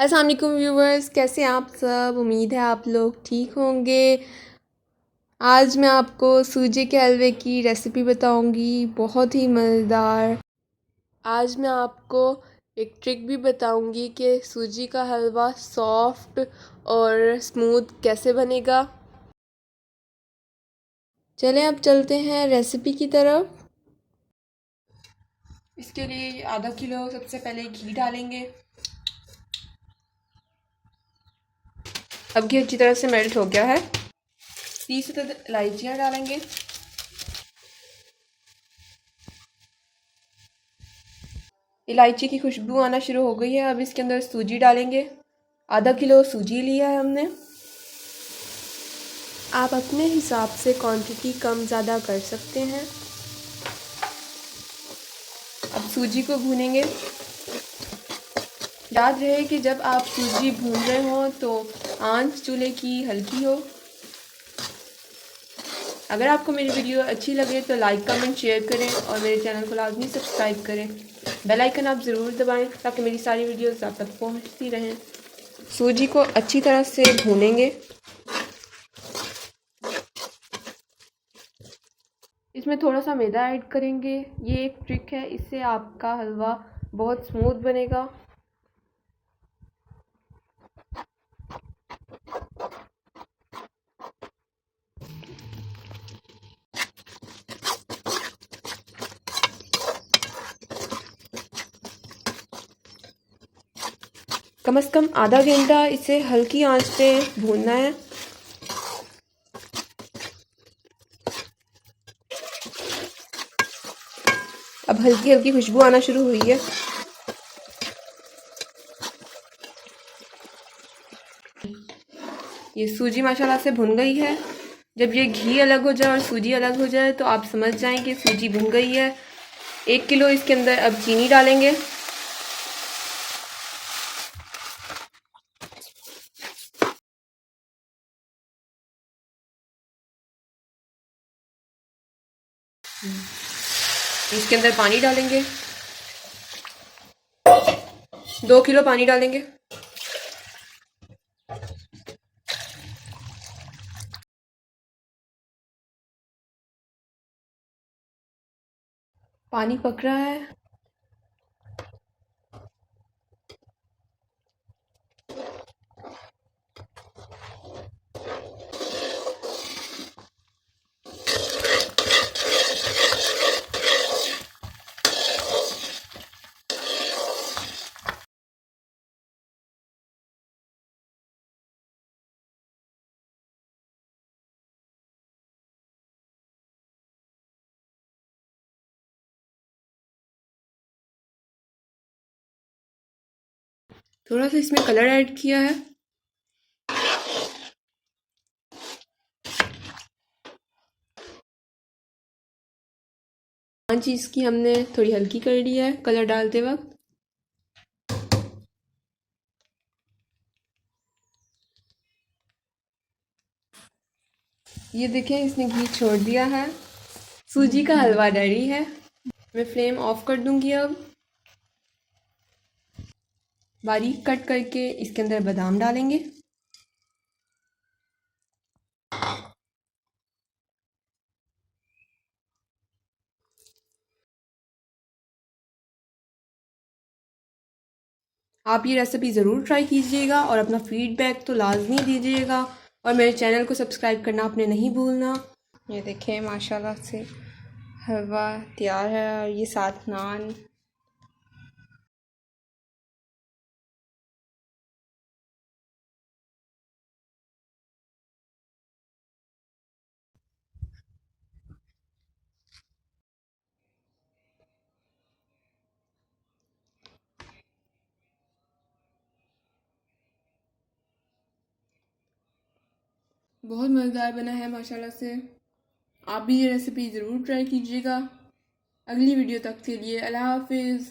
अस्सलाम वालेकुम व्यूवर्स, कैसे हैं आप सब। उम्मीद है आप लोग ठीक होंगे। आज मैं आपको सूजी के हलवे की रेसिपी बताऊंगी, बहुत ही मज़ेदार। आज मैं आपको एक ट्रिक भी बताऊंगी कि सूजी का हलवा सॉफ्ट और स्मूथ कैसे बनेगा। चलें अब चलते हैं रेसिपी की तरफ। इसके लिए आधा किलो सबसे पहले घी डालेंगे। अब घी अच्छी तरह से मेल्ट हो गया है। 30 इलायचियाँ डालेंगे। इलायची की खुशबू आना शुरू हो गई है। अब इसके अंदर सूजी डालेंगे। आधा किलो सूजी लिया है हमने। आप अपने हिसाब से क्वांटिटी कम ज़्यादा कर सकते हैं। अब सूजी को भूनेंगे। याद रहे कि जब आप सूजी भून रहे हो तो आंच चूल्हे की हल्की हो। अगर आपको मेरी वीडियो अच्छी लगे तो लाइक कमेंट शेयर करें और मेरे चैनल को लाजमी सब्सक्राइब करें। बेल आइकन आप ज़रूर दबाएं ताकि मेरी सारी वीडियोस आप तक पहुंचती रहें। सूजी को अच्छी तरह से भूनेंगे। इसमें थोड़ा सा मैदा ऐड करेंगे। ये एक ट्रिक है, इससे आपका हलवा बहुत स्मूथ बनेगा। कम से कम आधा घंटा इसे हल्की आंच पे भूनना है। अब हल्की हल्की खुशबू आना शुरू हुई है। ये सूजी माशाल्लाह से भुन गई है। जब ये घी अलग हो जाए और सूजी अलग हो जाए तो आप समझ जाएं कि सूजी भुन गई है। 1 किलो इसके अंदर अब चीनी डालेंगे। इसके अंदर पानी डालेंगे। 2 किलो पानी डालेंगे। पानी पक रहा है। थोड़ा सा इसमें कलर ऐड किया है। आंच इसकी हमने थोड़ी हल्की कर ली है कलर डालते वक्त। ये देखें, इसने घी छोड़ दिया है। सूजी का हलवा रेडी है। मैं फ्लेम ऑफ कर दूंगी। अब बारीक कट करके इसके अंदर बादाम डालेंगे। आप ये रेसिपी ज़रूर ट्राई कीजिएगा और अपना फीडबैक तो लाजमी दीजिएगा और मेरे चैनल को सब्सक्राइब करना आपने नहीं भूलना। ये देखें माशाल्लाह से हलवा तैयार है और ये साथ नान। बहुत मज़ेदार बना है माशाल्लाह से। आप भी ये रेसिपी ज़रूर ट्राई कीजिएगा। अगली वीडियो तक के लिए अल्लाह हाफिज़।